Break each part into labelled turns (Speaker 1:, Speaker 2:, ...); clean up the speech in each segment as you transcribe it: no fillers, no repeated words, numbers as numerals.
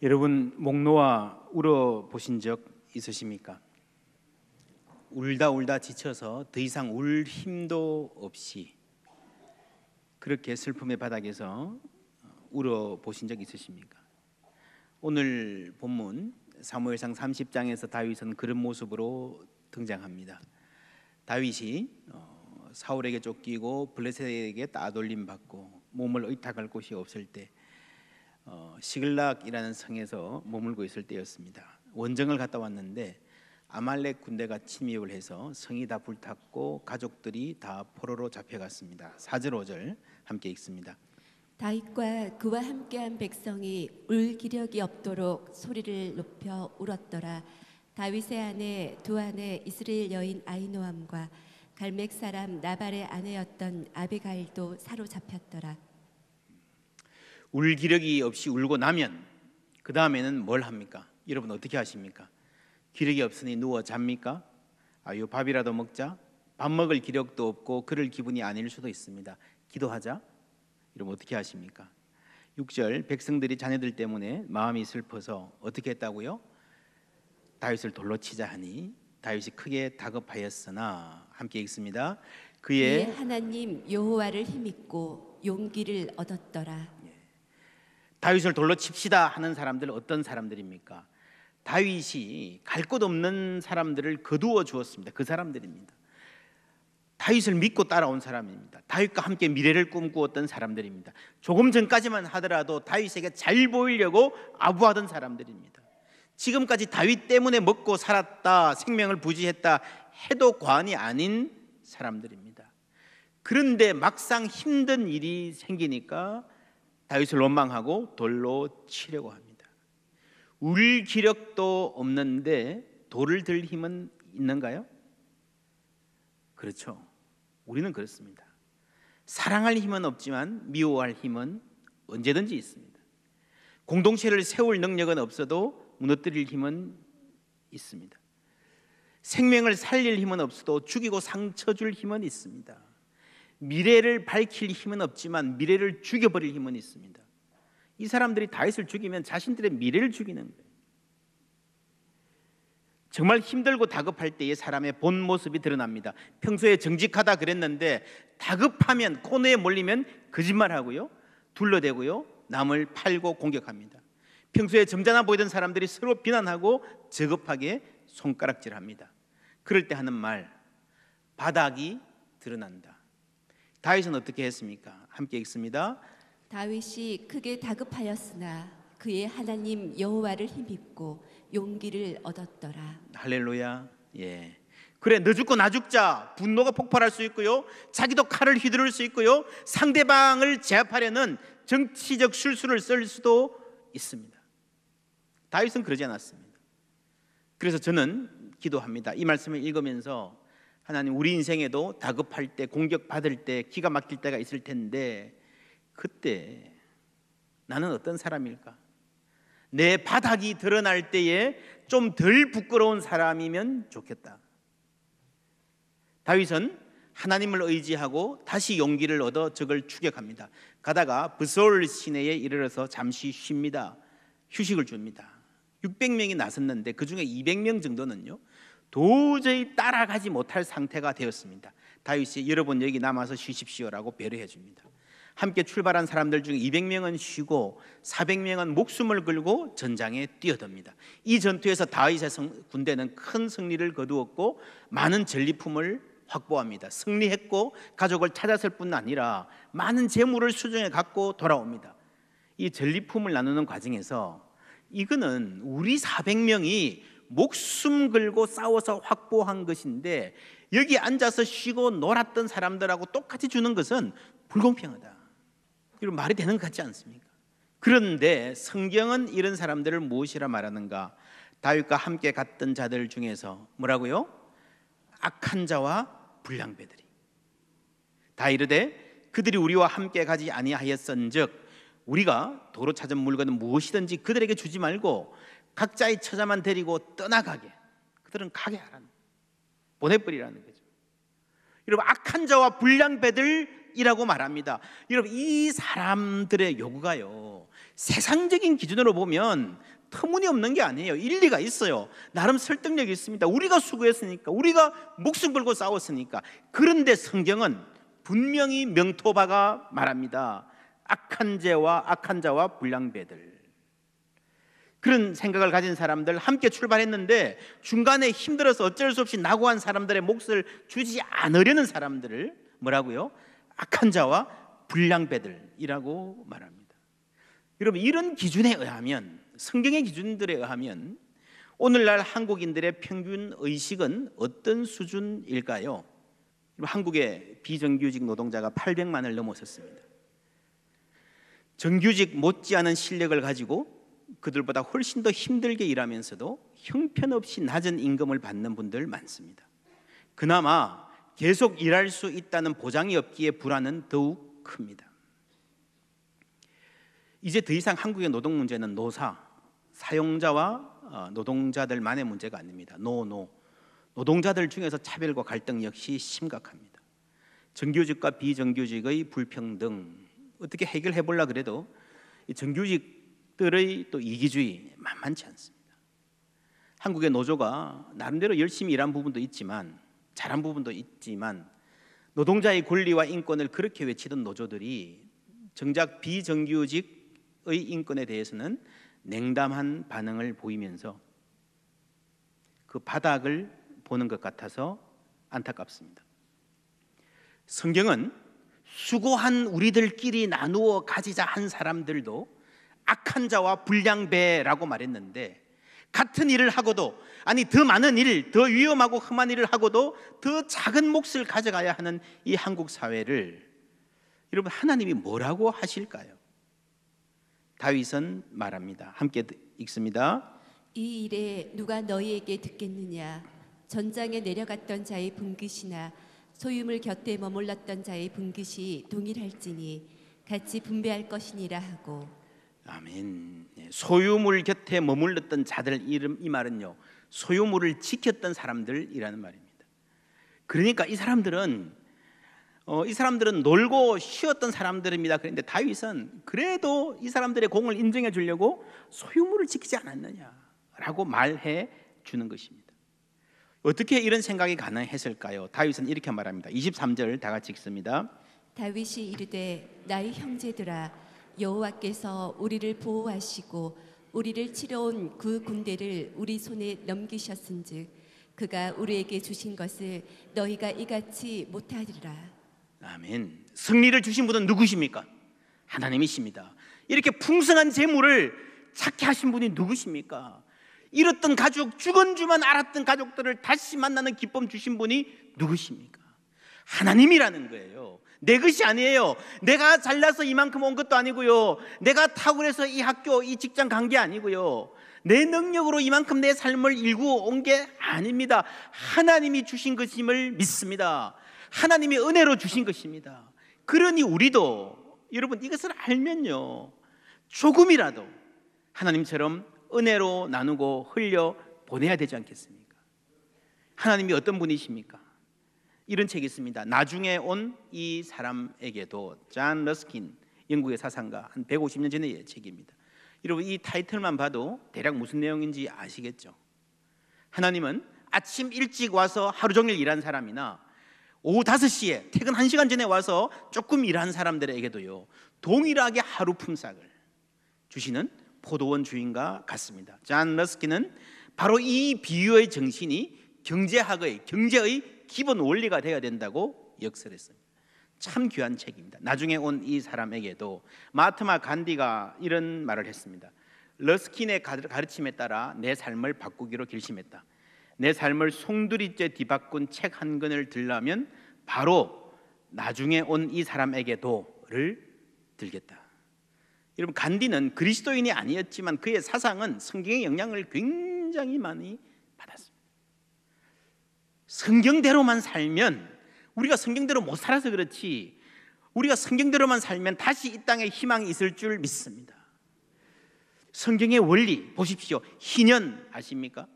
Speaker 1: 여러분 목 놓아 울어 보신 적 있으십니까? 울다 지쳐서 더 이상 울 힘도 없이 그렇게 슬픔의 바닥에서 울어 보신 적 있으십니까? 오늘 본문 사무엘상 30장에서 다윗은 그런 모습으로 등장합니다. 다윗이 사울에게 쫓기고 블레셋에게 따돌림 받고 몸을 의탁할 곳이 없을 때 시글락이라는 성에서 머물고 있을 때였습니다. 원정을 갔다 왔는데 아말렉 군대가 침입을 해서 성이 다 불탔고 가족들이 다 포로로 잡혀갔습니다. 4절 5절 함께 읽습니다.
Speaker 2: 다윗과 그와 함께한 백성이 울 기력이 없도록 소리를 높여 울었더라. 다윗의 아내 두 아내 이스라엘 여인 아히노암과 갈맥 사람 나발의 아내였던 아비가일도 사로잡혔더라.
Speaker 1: 울 기력이 없이 울고 나면 그 다음에는 뭘 합니까? 여러분 어떻게 하십니까? 기력이 없으니 누워 잡니까? 아유 밥이라도 먹자. 밥 먹을 기력도 없고 그럴 기분이 아닐 수도 있습니다. 기도하자. 여러분 어떻게 하십니까? 6절 백성들이 자녀들 때문에 마음이 슬퍼서 어떻게 했다고요? 다윗을 돌로 치자 하니 다윗이 크게 다급하였으나 함께 읽습니다. 그의
Speaker 2: 하나님 여호와를 힘입고 용기를 얻었더라.
Speaker 1: 다윗을 돌로 칩시다 하는 사람들 어떤 사람들입니까? 다윗이 갈 곳 없는 사람들을 거두어 주었습니다. 그 사람들입니다. 다윗을 믿고 따라온 사람입니다. 다윗과 함께 미래를 꿈꾸었던 사람들입니다. 조금 전까지만 하더라도 다윗에게 잘 보이려고 아부하던 사람들입니다. 지금까지 다윗 때문에 먹고 살았다, 생명을 부지했다 해도 과언이 아닌 사람들입니다. 그런데 막상 힘든 일이 생기니까 다윗을 원망하고 돌로 치려고 합니다. 울 기력도 없는데 돌을 들 힘은 있는가요? 그렇죠. 우리는 그렇습니다. 사랑할 힘은 없지만 미워할 힘은 언제든지 있습니다. 공동체를 세울 능력은 없어도 무너뜨릴 힘은 있습니다. 생명을 살릴 힘은 없어도 죽이고 상처 줄 힘은 있습니다. 미래를 밝힐 힘은 없지만 미래를 죽여버릴 힘은 있습니다. 이 사람들이 다윗을 죽이면 자신들의 미래를 죽이는 거예요. 정말 힘들고 다급할 때의 사람의 본 모습이 드러납니다. 평소에 정직하다 그랬는데 다급하면 코너에 몰리면 거짓말하고요, 둘러대고요, 남을 팔고 공격합니다. 평소에 점잖아 보이던 사람들이 서로 비난하고 저급하게 손가락질합니다. 그럴 때 하는 말, 바닥이 드러난다. 다윗은 어떻게 했습니까? 함께 읽습니다.
Speaker 2: 다윗이 크게 다급하였으나 그의 하나님 여호와를 힘입고 용기를 얻었더라.
Speaker 1: 할렐루야. 예. 그래 너 죽고 나 죽자 분노가 폭발할 수 있고요, 자기도 칼을 휘두를 수 있고요, 상대방을 제압하려는 정치적 술수를 쓸 수도 있습니다. 다윗은 그러지 않았습니다. 그래서 저는 기도합니다. 이 말씀을 읽으면서 하나님, 우리 인생에도 다급할 때, 공격받을 때, 기가 막힐 때가 있을 텐데 그때 나는 어떤 사람일까? 내 바닥이 드러날 때에 좀 덜 부끄러운 사람이면 좋겠다. 다윗은 하나님을 의지하고 다시 용기를 얻어 적을 추격합니다. 가다가 브솔 시내에 이르러서 잠시 쉽니다. 휴식을 줍니다. 600명이 나섰는데 그중에 200명 정도는요 도저히 따라가지 못할 상태가 되었습니다. 다윗이 여러분 여기 남아서 쉬십시오라고 배려해 줍니다. 함께 출발한 사람들 중에 200명은 쉬고 400명은 목숨을 걸고 전장에 뛰어듭니다. 이 전투에서 다윗의 군대는 큰 승리를 거두었고 많은 전리품을 확보합니다. 승리했고 가족을 찾았을 뿐 아니라 많은 재물을 수중에 갖고 돌아옵니다. 이 전리품을 나누는 과정에서 이거는 우리 400명이 목숨 걸고 싸워서 확보한 것인데 여기 앉아서 쉬고 놀았던 사람들하고 똑같이 주는 것은 불공평하다. 이런 말이 되는 것 같지 않습니까? 그런데 성경은 이런 사람들을 무엇이라 말하는가? 다윗과 함께 갔던 자들 중에서 뭐라고요? 악한 자와 불량배들이 다 이르되 그들이 우리와 함께 가지 아니하였은즉 우리가 도로 찾은 물건은 무엇이든지 그들에게 주지 말고 각자의 처자만 데리고 떠나가게, 그들은 가게 하라는, 보내버리라는 거죠. 여러분, 악한 자와 불량배들 배들이라고 말합니다. 여러분, 이 사람들의 요구가요, 세상적인 기준으로 보면 터무니없는 게 아니에요. 일리가 있어요. 나름 설득력이 있습니다. 우리가 수고했으니까, 우리가 목숨 걸고 싸웠으니까. 그런데 성경은 분명히 명토바가 말합니다. 악한 자와 불량배들. 그런 생각을 가진 사람들, 함께 출발했는데 중간에 힘들어서 어쩔 수 없이 낙오한 사람들의 몫을 주지 않으려는 사람들을 뭐라고요? 악한 자와 불량배들이라고 말합니다. 여러분, 이런 기준에 의하면, 성경의 기준들에 의하면 오늘날 한국인들의 평균 의식은 어떤 수준일까요? 한국의 비정규직 노동자가 800만을 넘어섰습니다. 정규직 못지않은 실력을 가지고 그들보다 훨씬 더 힘들게 일하면서도 형편없이 낮은 임금을 받는 분들 많습니다. 그나마 계속 일할 수 있다는 보장이 없기에 불안은 더욱 큽니다. 이제 더 이상 한국의 노동 문제는 사용자와 노동자들만의 문제가 아닙니다. 노동자들 중에서 차별과 갈등 역시 심각합니다. 정규직과 비정규직의 불평등 어떻게 해결해 보려 그래도 정규직들의 또 이기주의 만만치 않습니다. 한국의 노조가 나름대로 열심히 일한 부분도 있지만, 잘한 부분도 있지만, 노동자의 권리와 인권을 그렇게 외치던 노조들이 정작 비정규직의 인권에 대해서는 냉담한 반응을 보이면서 그 바닥을 보는 것 같아서 안타깝습니다. 성경은 수고한 우리들끼리 나누어 가지자 한 사람들도 악한 자와 불량배라고 말했는데, 같은 일을 하고도, 아니 더 많은 일, 더 위험하고 험한 일을 하고도 더 작은 몫을 가져가야 하는 이 한국 사회를 여러분, 하나님이 뭐라고 하실까요? 다윗은 말합니다. 함께 읽습니다.
Speaker 2: 이 일에 누가 너희에게 듣겠느냐? 전장에 내려갔던 자의 분깃이나 소유물 곁에 머물렀던 자의 분깃이 동일할지니 같이 분배할 것이니라 하고.
Speaker 1: 아멘. 소유물 곁에 머물렀던 자들, 이 말은요, 소유물을 지켰던 사람들이라는 말입니다. 그러니까 이 사람들은 놀고 쉬었던 사람들입니다. 그런데 다윗은 그래도 이 사람들의 공을 인정해 주려고 소유물을 지키지 않았느냐라고 말해 주는 것입니다. 어떻게 이런 생각이 가능했을까요? 다윗은 이렇게 말합니다. 23절 다 같이 읽습니다.
Speaker 2: 다윗이 이르되 나의 형제들아, 여호와께서 우리를 보호하시고 우리를 치러온 그 군대를 우리 손에 넘기셨은즉 그가 우리에게 주신 것을 너희가 이같이 못하리라.
Speaker 1: 아멘. 승리를 주신 분은 누구십니까? 하나님이십니다. 이렇게 풍성한 재물을 찾게 하신 분이 누구십니까? 잃었던 가족, 죽은 줄만 알았던 가족들을 다시 만나는 기쁨 주신 분이 누구십니까? 하나님이라는 거예요. 내 것이 아니에요. 내가 잘나서 이만큼 온 것도 아니고요, 내가 탁월해서 이 학교, 이 직장 간 게 아니고요, 내 능력으로 이만큼 내 삶을 일구어 온 게 아닙니다. 하나님이 주신 것임을 믿습니다. 하나님이 은혜로 주신 것입니다. 그러니 우리도 여러분 이것을 알면요, 조금이라도 하나님처럼 은혜로 나누고 흘려 보내야 되지 않겠습니까? 하나님이 어떤 분이십니까? 이런 책이 있습니다. 나중에 온 이 사람에게도. 존 러스킨, 영국의 사상가, 한 150년 전의 책입니다. 여러분 이 타이틀만 봐도 대략 무슨 내용인지 아시겠죠? 하나님은 아침 일찍 와서 하루 종일 일한 사람이나 오후 5시에 퇴근 1시간 전에 와서 조금 일한 사람들에게도요, 동일하게 하루 품삯을 주시는 포도원 주인과 같습니다. 존 러스킨은 바로 이 비유의 정신이 경제의 기본 원리가 되어야 된다고 역설했습니다. 참 귀한 책입니다. 나중에 온 이 사람에게도. 마하트마 간디가 이런 말을 했습니다. 러스킨의 가르침에 따라 내 삶을 바꾸기로 결심했다. 내 삶을 송두리째 뒤바꾼 책 한 권을 들라면 바로 나중에 온 이 사람에게도를 들겠다. 여러분, 간디는 그리스도인이 아니었지만 그의 사상은 성경의 영향을 굉장히 많이 받았습니다. 성경대로만 살면, 우리가 성경대로 못 살아서 그렇지, 우리가 성경대로만 살면 다시 이 땅에 희망이 있을 줄 믿습니다. 성경의 원리 보십시오. 희년 아십니까?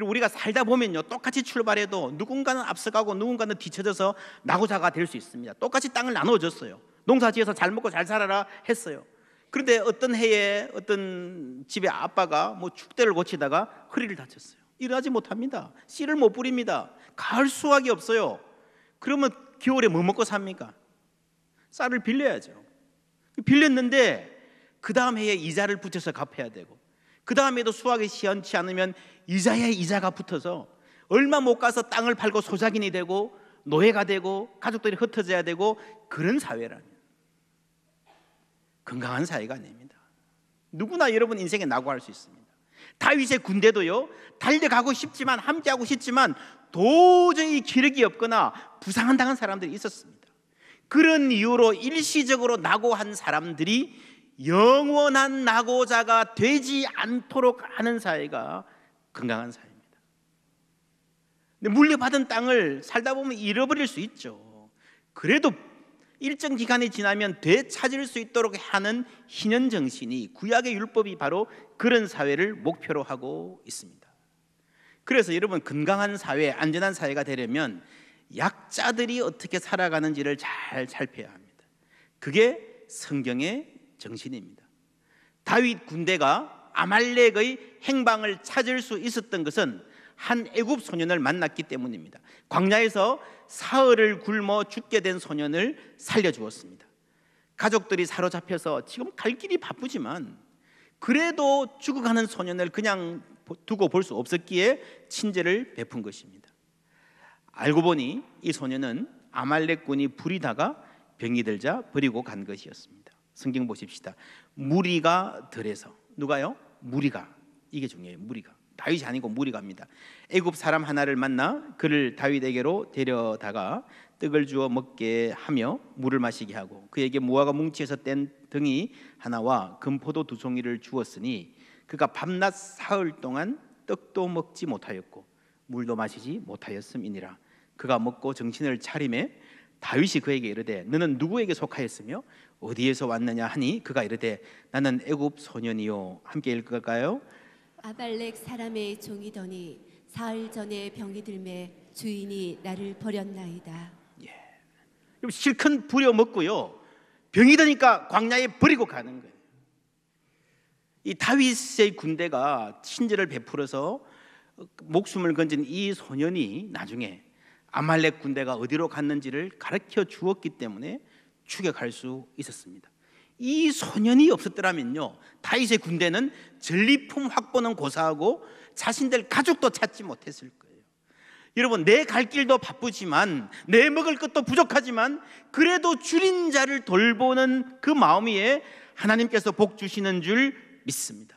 Speaker 1: 우리가 살다 보면요, 똑같이 출발해도 누군가는 앞서가고 누군가는 뒤쳐져서 낙오자가 될 수 있습니다. 똑같이 땅을 나눠줬어요. 농사지어서 잘 먹고 잘 살아라 했어요. 그런데 어떤 해에 어떤 집에 아빠가 뭐 축대를 고치다가 허리를 다쳤어요. 일하지 못합니다. 씨를 못 뿌립니다. 가을 수확이 없어요. 그러면 겨울에 뭐 먹고 삽니까? 쌀을 빌려야죠. 빌렸는데 그 다음 해에 이자를 붙여서 갚아야 되고, 그 다음에도 수확이 시원치 않으면 이자에 이자가 붙어서 얼마 못 가서 땅을 팔고 소작인이 되고 노예가 되고 가족들이 흩어져야 되고, 그런 사회라면 건강한 사회가 아닙니다. 누구나 여러분 인생에 낙오할 수 있습니다. 다윗의 군대도요, 달려가고 싶지만, 함께하고 싶지만 도저히 기력이 없거나 부상당한 사람들이 있었습니다. 그런 이유로 일시적으로 낙오한 사람들이 영원한 낙오자가 되지 않도록 하는 사회가 건강한 사회입니다. 근데 물려받은 땅을 살다 보면 잃어버릴 수 있죠. 그래도 일정 기간이 지나면 되찾을 수 있도록 하는 희년 정신이, 구약의 율법이 바로 그런 사회를 목표로 하고 있습니다. 그래서 여러분, 건강한 사회, 안전한 사회가 되려면 약자들이 어떻게 살아가는지를 잘 살펴야 합니다. 그게 성경의 정신입니다. 다윗 군대가 아말렉의 행방을 찾을 수 있었던 것은 한 애굽 소년을 만났기 때문입니다. 광야에서 사흘을 굶어 죽게 된 소년을 살려주었습니다. 가족들이 사로잡혀서 지금 갈 길이 바쁘지만 그래도 죽어가는 소년을 그냥 두고 볼 수 없었기에 친절을 베푼 것입니다. 알고 보니 이 소년은 아말렉군이 부리다가 병이 들자 버리고 간 것이었습니다. 성경 보십시다. 무리가 들에서, 누가요? 무리가, 이게 중요해요. 무리가, 다윗이 아니고 무리가입니다. 애굽 사람 하나를 만나 그를 다윗에게로 데려다가 떡을 주어 먹게 하며 물을 마시게 하고 그에게 무화과 뭉치에서 뗀 등이 하나와 금포도 2송이를 주었으니 그가 밤낮 사흘 동안 떡도 먹지 못하였고 물도 마시지 못하였음이니라. 그가 먹고 정신을 차림에 다윗이 그에게 이르되 너는 누구에게 속하였으며 어디에서 왔느냐 하니 그가 이르되 나는 애굽 소년이요. 함께 읽을까요?
Speaker 2: 아말렉 사람의 종이더니 사흘 전에 병이 들매 주인이 나를 버렸나이다.
Speaker 1: 실컷 부려 먹고요, 병이 드니까 광야에 버리고 가는 거예요. 이 다윗의 군대가 친절을 베풀어서 목숨을 건진 이 소년이 나중에 아말렉 군대가 어디로 갔는지를 가르쳐 주었기 때문에 추격할 수 있었습니다. 이 소년이 없었더라면요, 다윗의 군대는 전리품 확보는 고사하고 자신들 가족도 찾지 못했을 거예요. 여러분, 내 갈 길도 바쁘지만 내 먹을 것도 부족하지만 그래도 줄인 자를 돌보는 그 마음 위에 하나님께서 복 주시는 줄 믿습니다.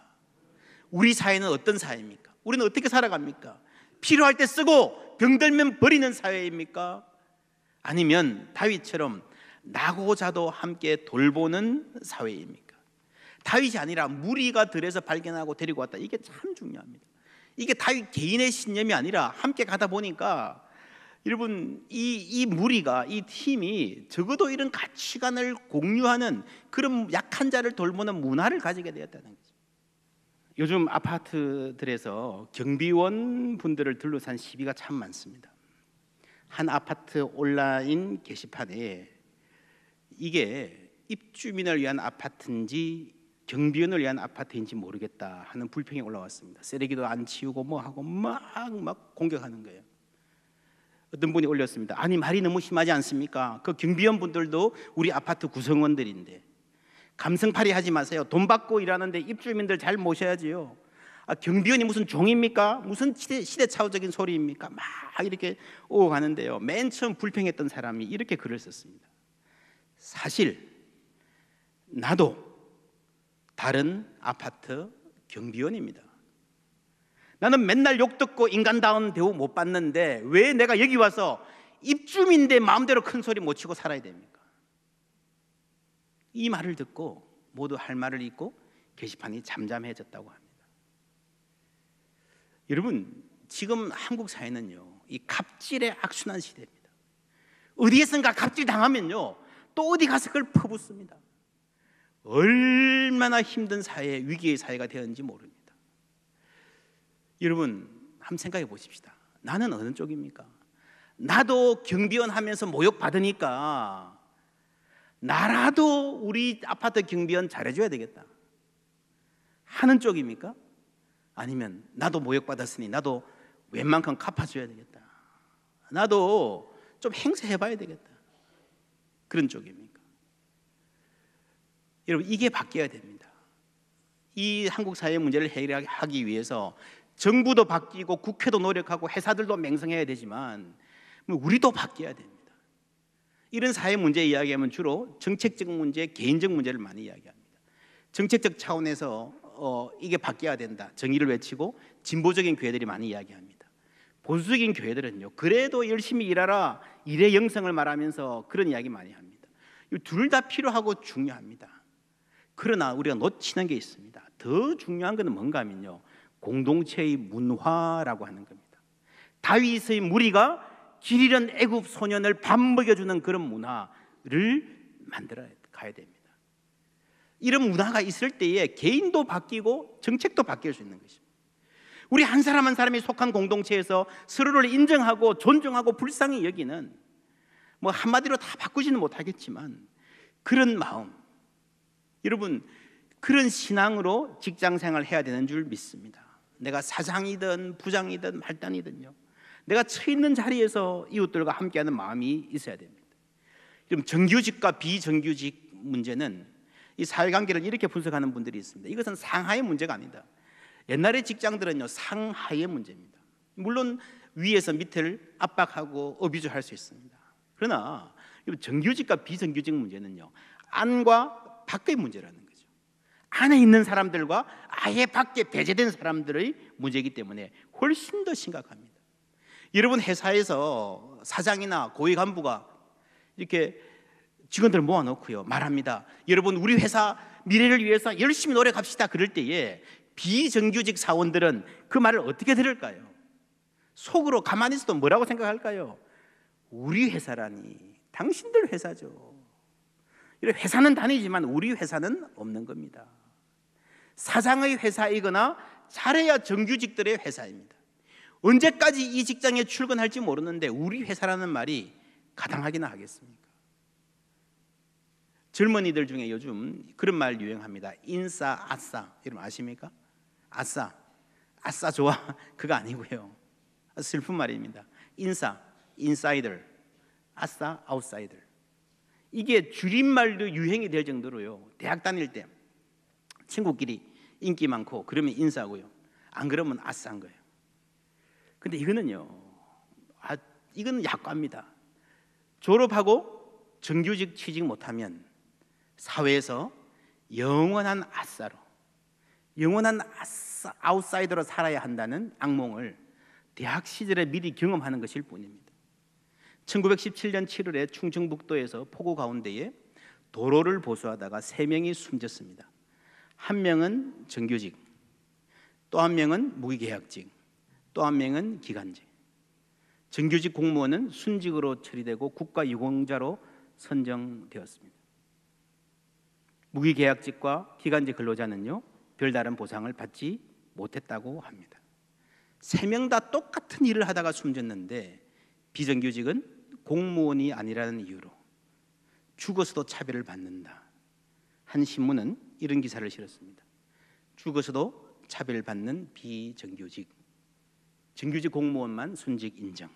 Speaker 1: 우리 사회는 어떤 사회입니까? 우리는 어떻게 살아갑니까? 필요할 때 쓰고 병들면 버리는 사회입니까? 아니면 다윗처럼 낙오자도 함께 돌보는 사회입니까? 다윗이 아니라 무리가 들에서 발견하고 데리고 왔다. 이게 참 중요합니다. 이게 다윗 개인의 신념이 아니라 함께 가다 보니까 여러분, 이 무리가, 이 팀이 적어도 이런 가치관을 공유하는 그런 약한 자를 돌보는 문화를 가지게 되었다는 거죠. 요즘 아파트들에서 경비원 분들을 둘러싼 시비가 참 많습니다. 한 아파트 온라인 게시판에 이게 입주민을 위한 아파트인지 경비원을 위한 아파트인지 모르겠다 하는 불평이 올라왔습니다. 쓰레기도 안 치우고 뭐 하고 막 공격하는 거예요. 어떤 분이 올렸습니다. 아니, 말이 너무 심하지 않습니까? 그 경비원 분들도 우리 아파트 구성원들인데 감성팔이 하지 마세요. 돈 받고 일하는데 입주민들 잘 모셔야지요. 경비원이 무슨 종입니까? 무슨 시대착오적인 소리입니까? 막 이렇게 오고 가는데요, 맨 처음 불평했던 사람이 이렇게 글을 썼습니다. 사실 나도 다른 아파트 경비원입니다. 나는 맨날 욕 듣고 인간다운 대우 못 받는데 왜 내가 여기 와서 입주민인데 마음대로 큰 소리 못 치고 살아야 됩니까? 이 말을 듣고 모두 할 말을 잊고 게시판이 잠잠해졌다고 합니다. 여러분, 지금 한국 사회는요, 이 갑질의 악순환 시대입니다. 어디에선가 갑질 당하면요, 또 어디 가서 그걸 퍼붓습니다. 얼마나 힘든 사회, 위기의 사회가 되었는지 모릅니다. 여러분, 한번 생각해 보십시다. 나는 어느 쪽입니까? 나도 경비원 하면서 모욕 받으니까 나라도 우리 아파트 경비원 잘해줘야 되겠다 하는 쪽입니까? 아니면 나도 모욕 받았으니 나도 웬만큼 갚아줘야 되겠다, 나도 좀 행세해봐야 되겠다, 그런 쪽입니까? 여러분, 이게 바뀌어야 됩니다. 이 한국 사회 문제를 해결하기 위해서 정부도 바뀌고 국회도 노력하고 회사들도 맹성해야 되지만 우리도 바뀌어야 됩니다. 이런 사회 문제 이야기하면 주로 정책적 문제, 개인적 문제를 많이 이야기합니다. 정책적 차원에서 이게 바뀌어야 된다, 정의를 외치고 진보적인 교회들이 많이 이야기합니다. 보수적인 교회들은요, 그래도 열심히 일하라, 일의 영성을 말하면서 그런 이야기 많이 합니다. 둘 다 필요하고 중요합니다. 그러나 우리가 놓치는 게 있습니다. 더 중요한 것은 뭔가 하면요, 공동체의 문화라고 하는 겁니다. 다윗의 무리가 길 잃은 애굽 소년을 밥 먹여주는 그런 문화를 만들어 가야 됩니다. 이런 문화가 있을 때에 개인도 바뀌고 정책도 바뀔 수 있는 것입니다. 우리 한 사람 한 사람이 속한 공동체에서 서로를 인정하고 존중하고 불쌍히 여기는, 뭐 한마디로 다 바꾸지는 못하겠지만 그런 마음, 여러분, 그런 신앙으로 직장생활을 해야 되는 줄 믿습니다. 내가 사장이든 부장이든 말단이든요, 내가 처해 있는 자리에서 이웃들과 함께하는 마음이 있어야 됩니다. 그럼 정규직과 비정규직 문제는 이 사회관계를 이렇게 분석하는 분들이 있습니다. 이것은 상하의 문제가 아니다. 옛날의 직장들은요, 상하의 문제입니다. 물론 위에서 밑을 압박하고 어뷰즈할 수 있습니다. 그러나 정규직과 비정규직 문제는요, 안과 밖의 문제라는 거죠. 안에 있는 사람들과 아예 밖에 배제된 사람들의 문제이기 때문에 훨씬 더 심각합니다. 여러분, 회사에서 사장이나 고위 간부가 이렇게 직원들을 모아놓고요 말합니다. 여러분, 우리 회사 미래를 위해서 열심히 노력합시다. 그럴 때에 비정규직 사원들은 그 말을 어떻게 들을까요? 속으로 가만히 있어도 뭐라고 생각할까요? 우리 회사라니, 당신들 회사죠. 회사는 다니지만 우리 회사는 없는 겁니다. 사장의 회사이거나 잘해야 정규직들의 회사입니다. 언제까지 이 직장에 출근할지 모르는데 우리 회사라는 말이 가당하기나 하겠습니까? 젊은이들 중에 요즘 그런 말 유행합니다. 인싸, 아싸. 여러분 아십니까? 아싸, 아싸 좋아, 그거 아니고요, 슬픈 말입니다. 인싸, 인사이더, 아싸, 아웃사이더. 이게 줄임말도 유행이 될 정도로요, 대학 다닐 때 친구끼리 인기 많고 그러면 인싸고요, 안 그러면 아싸인 거예요. 근데 이거는요, 이거는 약과입니다. 졸업하고 정규직 취직 못하면 사회에서 영원한 아싸로, 영원한 아싸, 아웃사이더로 살아야 한다는 악몽을 대학 시절에 미리 경험하는 것일 뿐입니다. 1917년 7월에 충청북도에서 폭우 가운데에 도로를 보수하다가 3명이 숨졌습니다. 한 명은 정규직, 또 한 명은 무기계약직, 또 한 명은 기간직. 정규직 공무원은 순직으로 처리되고 국가유공자로 선정되었습니다. 무기계약직과 기간직 근로자는요, 별다른 보상을 받지 못했다고 합니다. 3명 다 똑같은 일을 하다가 숨졌는데 비정규직은 공무원이 아니라는 이유로 죽어서도 차별을 받는다. 한 신문은 이런 기사를 실었습니다. 죽어서도 차별받는 비정규직, 정규직 공무원만 순직 인정.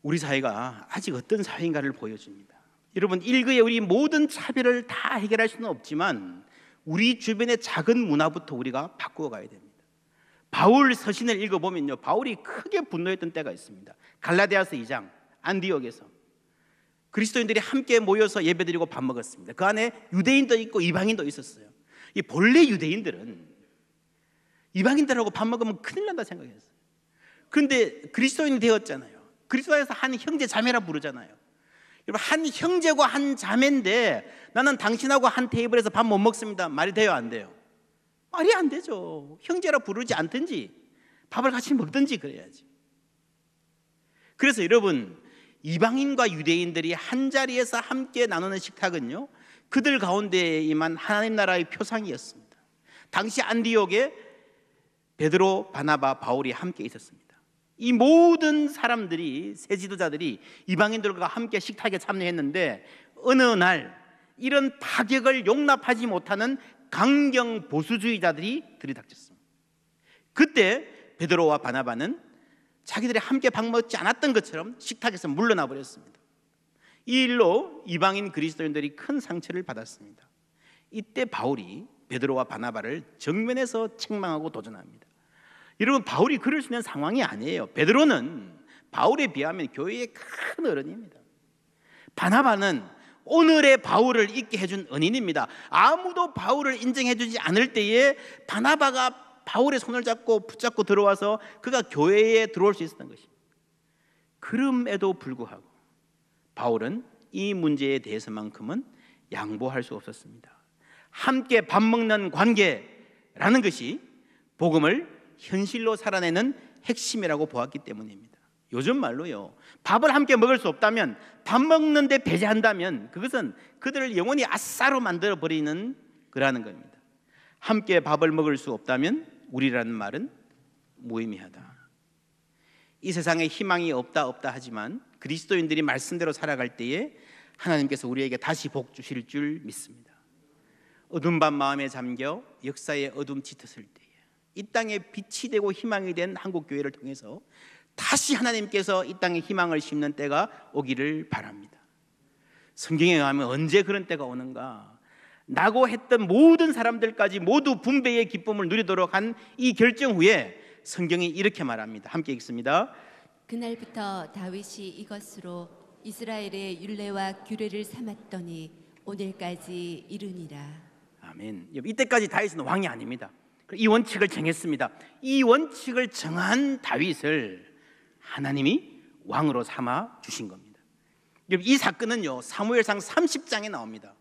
Speaker 1: 우리 사회가 아직 어떤 사회인가를 보여줍니다. 여러분, 일거에 우리 모든 차별을 다 해결할 수는 없지만 우리 주변의 작은 문화부터 우리가 바꾸어 가야 됩니다. 바울 서신을 읽어보면요, 바울이 크게 분노했던 때가 있습니다. 갈라디아서 2장 안디옥에서 그리스도인들이 함께 모여서 예배드리고 밥 먹었습니다. 그 안에 유대인도 있고 이방인도 있었어요. 이 본래 유대인들은 이방인들하고 밥 먹으면 큰일 난다 생각했어요. 그런데 그리스도인이 되었잖아요. 그리스도에서 한 형제 자매라 부르잖아요. 여러분, 한 형제고 한 자매인데 나는 당신하고 한 테이블에서 밥 못 먹습니다. 말이 돼요, 안 돼요? 말이 안 되죠. 형제라 부르지 않든지 밥을 같이 먹든지 그래야지. 그래서 여러분, 이방인과 유대인들이 한 자리에서 함께 나누는 식탁은요, 그들 가운데에만 하나님 나라의 표상이었습니다. 당시 안디옥에 베드로, 바나바, 바울이 함께 있었습니다. 이 모든 사람들이, 새 지도자들이 이방인들과 함께 식탁에 참여했는데 어느 날 이런 파격을 용납하지 못하는 강경 보수주의자들이 들이닥쳤습니다. 그때 베드로와 바나바는 자기들이 함께 밥 먹지 않았던 것처럼 식탁에서 물러나 버렸습니다. 이 일로 이방인 그리스도인들이 큰 상처를 받았습니다. 이때 바울이 베드로와 바나바를 정면에서 책망하고 도전합니다. 여러분, 바울이 그럴 수 있는 상황이 아니에요. 베드로는 바울에 비하면 교회의 큰 어른입니다. 바나바는 오늘의 바울을 있게 해준 은인입니다. 아무도 바울을 인정해주지 않을 때에 바나바가 바울의 손을 잡고 붙잡고 들어와서 그가 교회에 들어올 수 있었던 것입니다. 그럼에도 불구하고 바울은 이 문제에 대해서만큼은 양보할 수 없었습니다. 함께 밥 먹는 관계라는 것이 복음을 현실로 살아내는 핵심이라고 보았기 때문입니다. 요즘 말로요, 밥을 함께 먹을 수 없다면, 밥 먹는데 배제한다면 그것은 그들을 영원히 아싸로 만들어버리는 거라는 겁니다. 함께 밥을 먹을 수 없다면 우리라는 말은 무의미하다. 이 세상에 희망이 없다 하지만 그리스도인들이 말씀대로 살아갈 때에 하나님께서 우리에게 다시 복 주실 줄 믿습니다. 어두운 밤 마음에 잠겨 역사의 어둠 짙었을 때에 이 땅에 빛이 되고 희망이 된 한국교회를 통해서 다시 하나님께서 이 땅에 희망을 심는 때가 오기를 바랍니다. 성경에 의하면 언제 그런 때가 오는가? 나고 했던 모든 사람들까지 모두 분배의 기쁨을 누리도록 한 이 결정 후에 성경이 이렇게 말합니다. 함께 읽습니다.
Speaker 2: 그날부터 다윗이 이것으로 이스라엘의 율례와 규례를 삼았더니 오늘까지 이르니라.
Speaker 1: 아멘. 이때까지 다윗은 왕이 아닙니다. 이 원칙을 정했습니다. 이 원칙을 정한 다윗을 하나님이 왕으로 삼아 주신 겁니다. 이 사건은요, 사무엘상 30장에 나옵니다.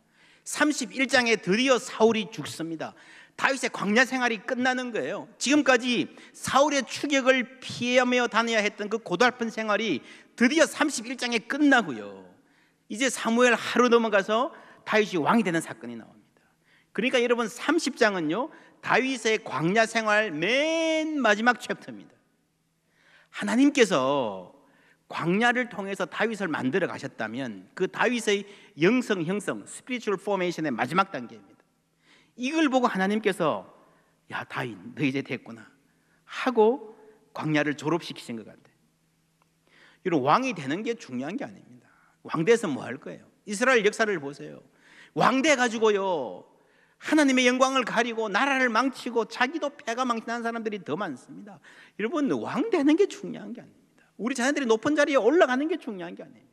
Speaker 1: 31장에 드디어 사울이 죽습니다. 다윗의 광야 생활이 끝나는 거예요. 지금까지 사울의 추격을 피하며 다녀야 했던 그 고달픈 생활이 드디어 31장에 끝나고요, 이제 사무엘 하루 넘어가서 다윗이 왕이 되는 사건이 나옵니다. 그러니까 여러분, 30장은요 다윗의 광야 생활 맨 마지막 챕터입니다. 하나님께서 광야를 통해서 다윗을 만들어 가셨다면 그 다윗의 영성 형성, 스피리추얼 포메이션의 마지막 단계입니다. 이걸 보고 하나님께서 야, 다윗 너 이제 됐구나 하고 광야를 졸업시키신 것 같아요. 여러분, 왕이 되는 게 중요한 게 아닙니다. 왕 돼서 뭐 할 거예요? 이스라엘 역사를 보세요. 왕 돼 가지고요 하나님의 영광을 가리고 나라를 망치고 자기도 패가 망신한 사람들이 더 많습니다. 여러분, 왕 되는 게 중요한 게 아닙니다. 우리 자녀들이 높은 자리에 올라가는 게 중요한 게 아닙니다.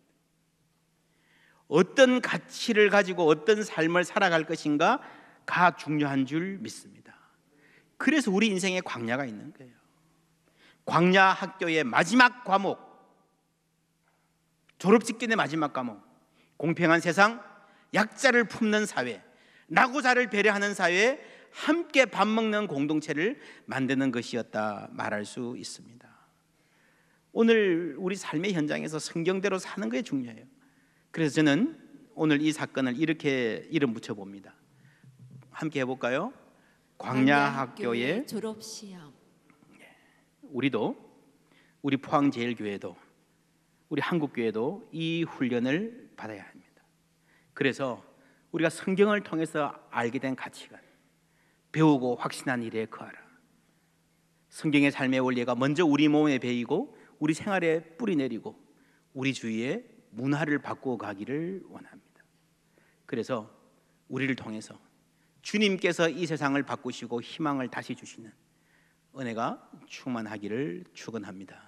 Speaker 1: 어떤 가치를 가지고 어떤 삶을 살아갈 것인가가 중요한 줄 믿습니다. 그래서 우리 인생에 광야가 있는 거예요. 광야 학교의 마지막 과목, 졸업 직전의 마지막 과목, 공평한 세상, 약자를 품는 사회, 나고자를 배려하는 사회에 함께 밥 먹는 공동체를 만드는 것이었다 말할 수 있습니다. 오늘 우리 삶의 현장에서 성경대로 사는 게 중요해요. 그래서 저는 오늘 이 사건을 이렇게 이름 붙여봅니다. 함께 해볼까요? 광야 학교의
Speaker 2: 졸업시험.
Speaker 1: 우리도, 우리 포항제일교회도, 우리 한국교회도 이 훈련을 받아야 합니다. 그래서 우리가 성경을 통해서 알게 된 가치관, 배우고 확신한 일에 거하라. 성경의 삶의 원리가 먼저 우리 몸에 배이고 우리 생활에 뿌리 내리고 우리 주위에 문화를 바꾸어 가기를 원합니다. 그래서 우리를 통해서 주님께서 이 세상을 바꾸시고 희망을 다시 주시는 은혜가 충만하기를 축원합니다.